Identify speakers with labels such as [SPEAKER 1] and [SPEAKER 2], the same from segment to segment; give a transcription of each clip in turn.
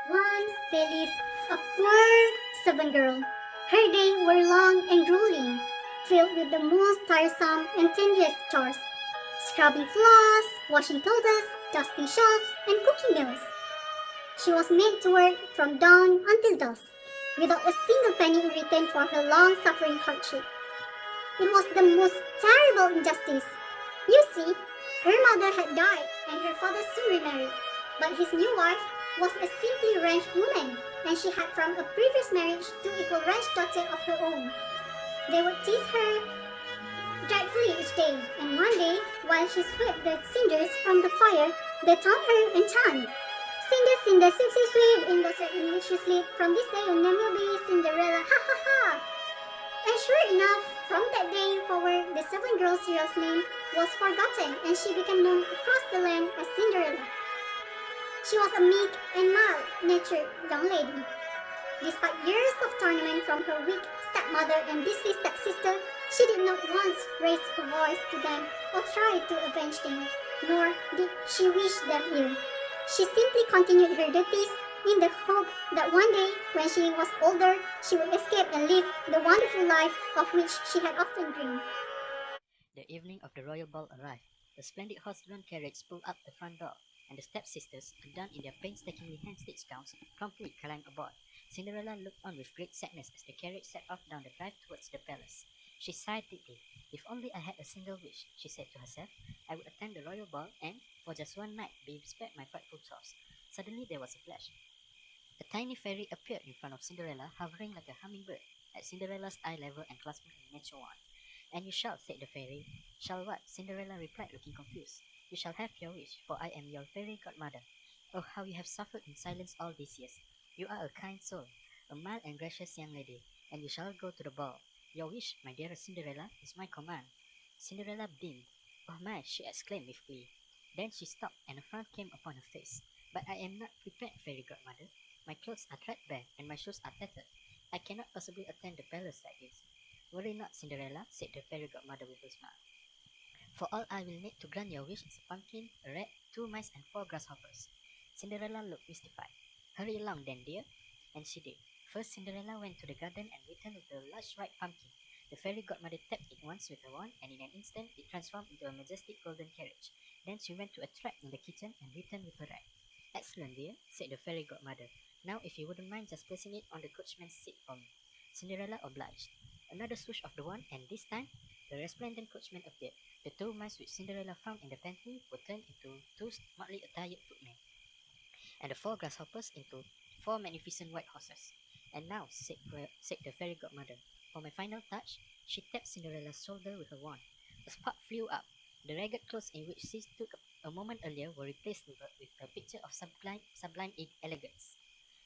[SPEAKER 1] Once there lived a poor servant girl. Her days were long and grueling, filled with the most tiresome and tedious chores: scrubbing floors, washing clothes, dusting shelves, and cooking meals. She was made to work from dawn until dusk, without a single penny in return for her long-suffering hardship. It was the most terrible injustice. You see, her mother had died and her father soon remarried, but his new wife was a simply ranch woman, and she had from a previous marriage two equal ranch daughters of her own. They would tease her dreadfully each day, and one day, while she swept the cinders from the fire, they taunt her and chant, "Cinder, cinder, sweep, sweep, sweep," in the sweat in which she sleep. "From this day your name will be Cinderella, ha ha ha!" And sure enough, from that day forward, the servant girl's real name was forgotten, and she became known across the land as Cinderella. She was a meek and mild-natured young lady. Despite years of torment from her weak stepmother and beastly stepsister, she did not once raise her voice to them or try to avenge them, nor did she wish them ill. She simply continued her duties in the hope that one day, when she was older, she would escape and live the wonderful life of which she had often dreamed.
[SPEAKER 2] The evening of the royal ball arrived. The splendid horse-drawn carriage pulled up the front door, and the stepsisters, adorned in their painstakingly hand-stitched gowns, promptly climbed aboard. Cinderella looked on with great sadness as the carriage set off down the drive towards the palace. She sighed deeply. "If only I had a single wish," she said to herself, "I would attend the royal ball and, for just one night, be spared my frightful chores." Suddenly there was a flash. A tiny fairy appeared in front of Cinderella, hovering like a hummingbird at Cinderella's eye level and clasping a miniature wand. "And you shall," said the fairy. "Shall what?" Cinderella replied, looking confused. "You shall have your wish, for I am your fairy godmother. Oh, how you have suffered in silence all these years! You are a kind soul, a mild and gracious young lady, and you shall go to the ball. Your wish, my dearest Cinderella, is my command." Cinderella beamed. "Oh my!" she exclaimed with glee. Then she stopped, and a frown came upon her face. "But I am not prepared, fairy godmother. My clothes are threadbare, and my shoes are tattered. I cannot possibly attend the palace like this." "Worry not, Cinderella," said the fairy godmother with a smile. "For all I will need to grant your wish is a pumpkin, a rat, two mice, and four grasshoppers." Cinderella looked mystified. "Hurry along then, dear." And she did. First, Cinderella went to the garden and returned with a large ripe pumpkin. The fairy godmother tapped it once with her wand, and in an instant it transformed into a majestic golden carriage. Then she went to a trap in the kitchen and returned with her rat. "Excellent, dear," said the fairy godmother. "Now, if you wouldn't mind just placing it on the coachman's seat for me." Cinderella obliged. Another swoosh of the wand, and this time the resplendent coachman appeared. The two mice which Cinderella found in the pantry were turned into two smartly attired footmen, and the four grasshoppers into four magnificent white horses. "And now," said the fairy godmother, "for my final touch." She tapped Cinderella's shoulder with her wand. A spark flew up. The ragged clothes in which she stood a moment earlier were replaced with a picture of sublime elegance.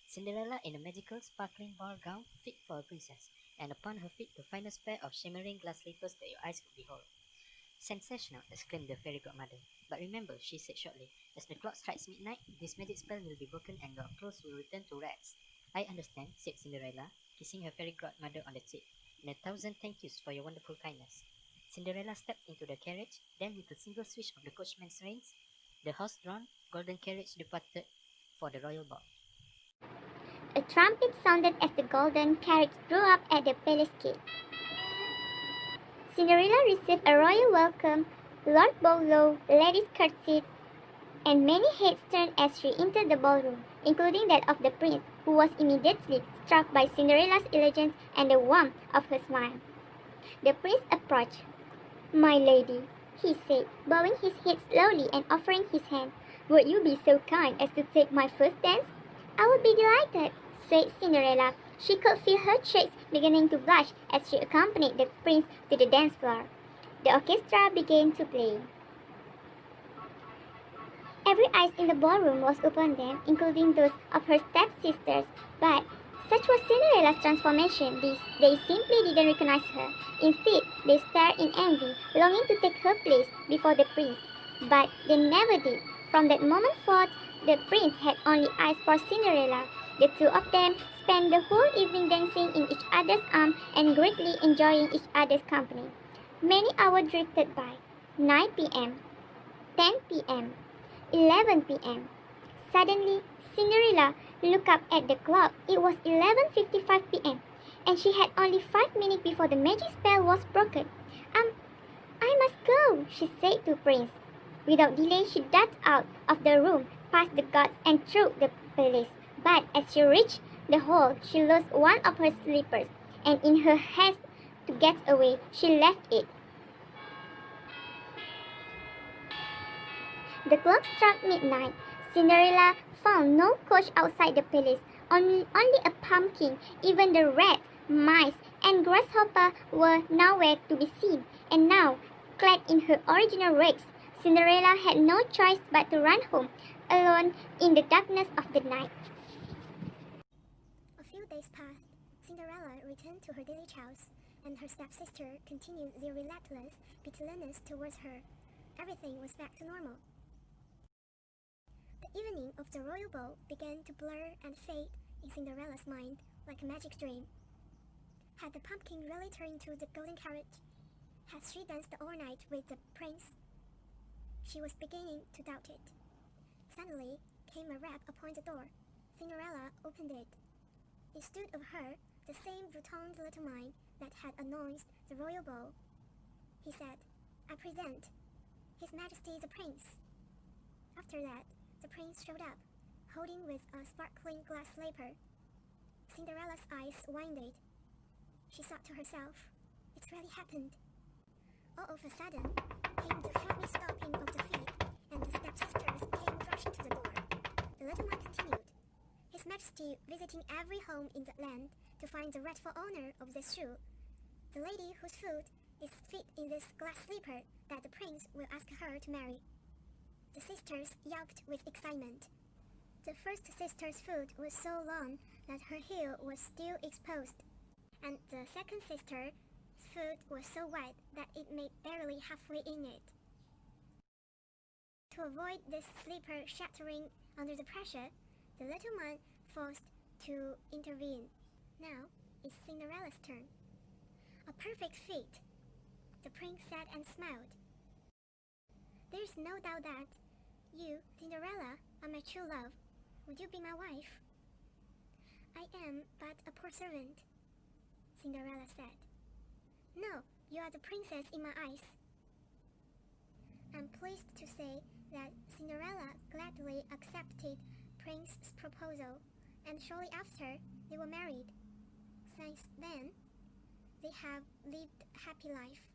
[SPEAKER 2] Cinderella in a magical, sparkling ball gown fit for a princess, and upon her feet the finest pair of shimmering glass slippers that your eyes could behold. "Sensational!" exclaimed the fairy godmother. "But remember," she said shortly, "as the clock strikes midnight, this magic spell will be broken and your clothes will return to rags." "I understand," said Cinderella, kissing her fairy godmother on the cheek, "and 1,000 thank yous for your wonderful kindness." Cinderella stepped into the carriage, then with a single swish of the coachman's reins, the horse-drawn, golden carriage departed for the royal ball.
[SPEAKER 1] A trumpet sounded as the golden carriage drew up at the palace gate. Cinderella received a royal welcome. Lord bowed low, ladies curtsied, and many heads turned as she entered the ballroom, including that of the prince, who was immediately struck by Cinderella's elegance and the warmth of her smile. The prince approached. "My lady," he said, bowing his head slowly and offering his hand, "would you be so kind as to take my first dance?" "I would be delighted," said Cinderella. She could feel her cheeks beginning to blush as she accompanied the prince to the dance floor. The orchestra began to play. Every eye in the ballroom was upon them, including those of her stepsisters, but such was Cinderella's transformation, they simply didn't recognize her. Instead, they stared in envy, longing to take her place before the prince. But they never did. From that moment forth, the prince had only eyes for Cinderella. The two of them spent the whole evening dancing in each other's arms and greatly enjoying each other's company. Many hours drifted by. 9 p.m., 10 p.m., 11 p.m. Suddenly, Cinderella
[SPEAKER 3] looked up at the clock. It was 11:55 p.m., and she had only 5 minutes before the magic spell was broken. I must go, she said to Prince. Without delay, she darted out of the room, past the guards, and through the palace. But as she reached the hall, she lost one of her slippers, and in her haste to get away, she left it. The clock struck midnight. Cinderella found no coach outside the palace, only a pumpkin. Even the rat, mice, and grasshopper were nowhere to be seen. And now, clad in her original rags, Cinderella had no choice but to run home, alone in the darkness of the night.
[SPEAKER 4] A few days passed. Cinderella returned to her daily house, and her stepsister continued their relentless pitilessness towards her. Everything was back to normal. The evening of the royal ball began to blur and fade in Cinderella's mind like a magic dream. Had the pumpkin really turned into the golden carriage? Had she danced all night with the prince? She was beginning to doubt it. Suddenly came a rap upon the door. Cinderella opened it. It stood of her, the same rotund little man that had announced the royal ball. He said, "I present His Majesty the Prince." After that, the prince showed up, holding with a sparkling glass slipper. Cinderella's eyes widened. She thought to herself, "It's really happened." All of a sudden, came the heavy stomping of the feet, and the stepsisters came rushing to the door. The little man continued, "His Majesty visiting every home in the land to find the rightful owner of this shoe. The lady whose foot is fit in this glass slipper that the prince will ask her to marry." The sisters yelped with excitement. The first sister's foot was so long that her heel was still exposed, and the second sister's foot was so wide that it made barely halfway in it. To avoid this slipper shattering under the pressure, the little man forced to intervene. Now it's Cinderella's turn. "A perfect fit," the prince said and smiled. "There's no doubt that you, Cinderella, are my true love. Would you be my wife?" "I am but a poor servant," Cinderella said. "No, you are the princess in my eyes." I'm pleased to say that Cinderella gladly accepted Prince's proposal, and shortly after they were married. Since then, they have lived a happy life.